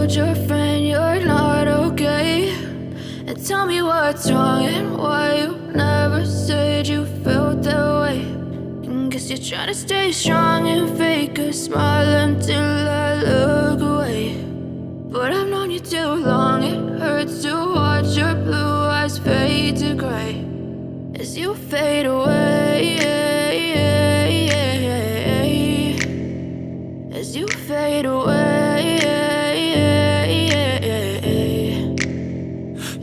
told your friend you're not okay? And tell me what's wrong and why you never said you felt that way. And guess you're trying to stay strong and fake a smile until I look away. But I've known you too long, it hurts to watch your blue eyes fade to gray as you fade away, as you fade away.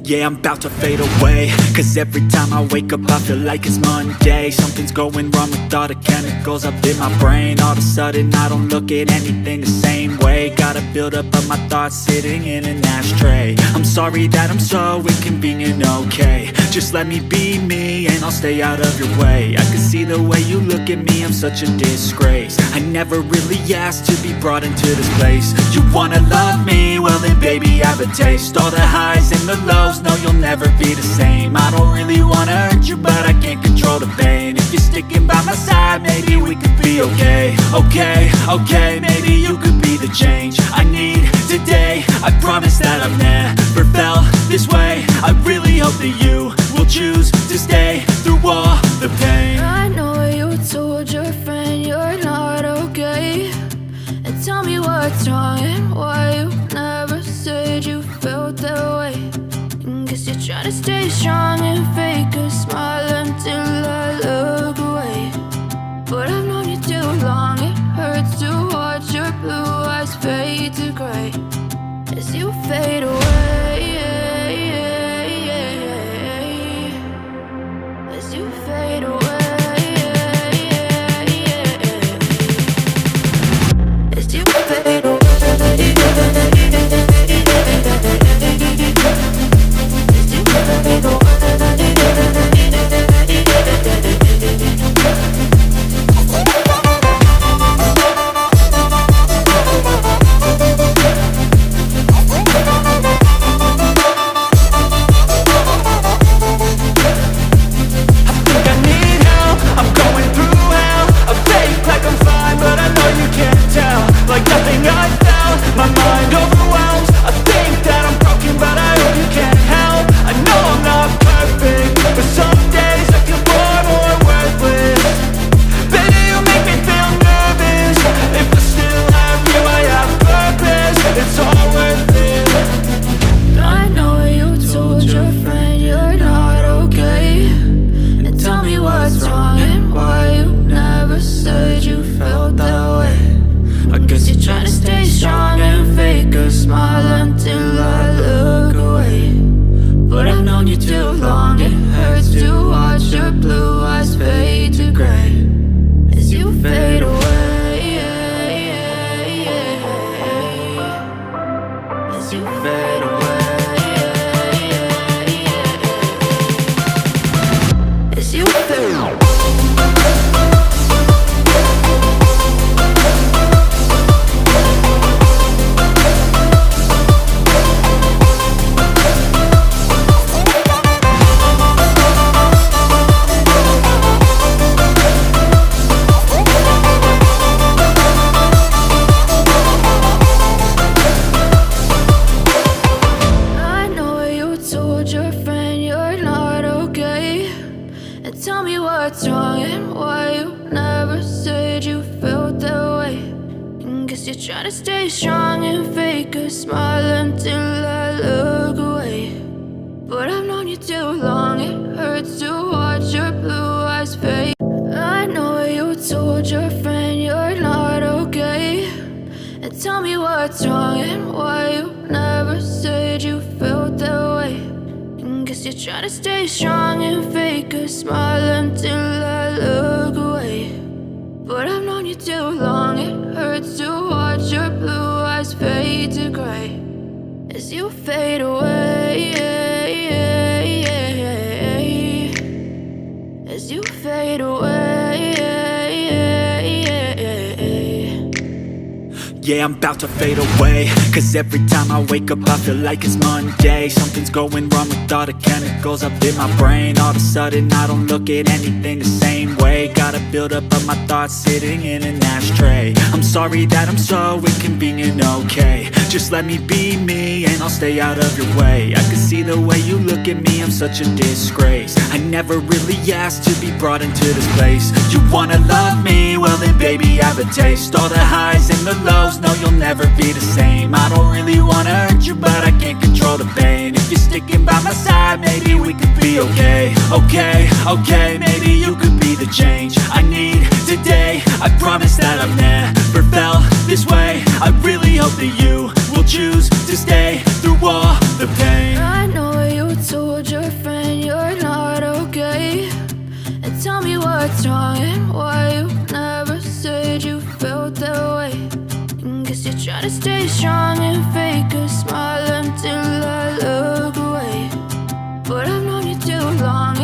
Yeah, I'm about to fade away, cause every time I wake up I feel like it's Monday. Something's going wrong with all the chemicals up in my brain. All of a sudden I don't look at anything the same way. Got a buildup of my thoughts sitting in an ashtray. I'm sorry that I'm so inconvenient, okay? Just let me be me and I'll stay out of your way. I can see the way you look at me, I'm such a disgrace. I never really asked to be brought into this place. You wanna love me? Well then baby I have a taste. All the highs and the lows, no, you'll never be the same. I don't really wanna hurt you, but I can't control the pain. If you're sticking by my side, maybe we could be okay. Okay, maybe you could be the change I need today. I promise that I've never felt this way. I really hope that you will choose to stay through all the pain. I know you told your friend you're not okay. And tell me what's wrong and why you never said you felt that way. Guess you're trying to stay strong and fake a smile until I look away. But I've known you too long, it hurts to watch your blue eyes fade to gray as you fade away, as you fade away, as you fade away. What's wrong and why you never said you felt that way. And guess you're trying to stay strong and fake a smile until I look away. But I've known you too long, it hurts to watch your blue eyes fade. I know you told your friend you're not okay. And tell me what's wrong and why you never said you felt that way. Guess you're trying to stay strong and fake a smile until I look away. But I've known you too long, it hurts to watch your blue eyes fade to gray as you fade away, as you fade away. Yeah, I'm about to fade away, cause every time I wake up I feel like it's Monday. Something's going wrong with all the chemicals up in my brain. All of a sudden I don't look at anything the same way. Got a buildup of my thoughts sitting in an ashtray. I'm sorry that I'm so inconvenient, okay? Just let me be me, and I'll stay out of your way. I can see the way you look at me, I'm such a disgrace. I never really asked to be brought into this place. You wanna love me? Well then baby, have a taste. All the highs and the lows, no, you'll never be the same. I don't really wanna hurt you, but I can't control the pain. If you're sticking by my side, maybe we could be okay. Okay, maybe you could be the change I need today. I promise that I've never felt this way. I really hope that you will choose to stay through all the pain. I know you told your friend you're not okay, and tell me what's wrong and why you never said you felt that way. And guess you're trying to stay strong and fake a smile until I look away. But I've known you too long.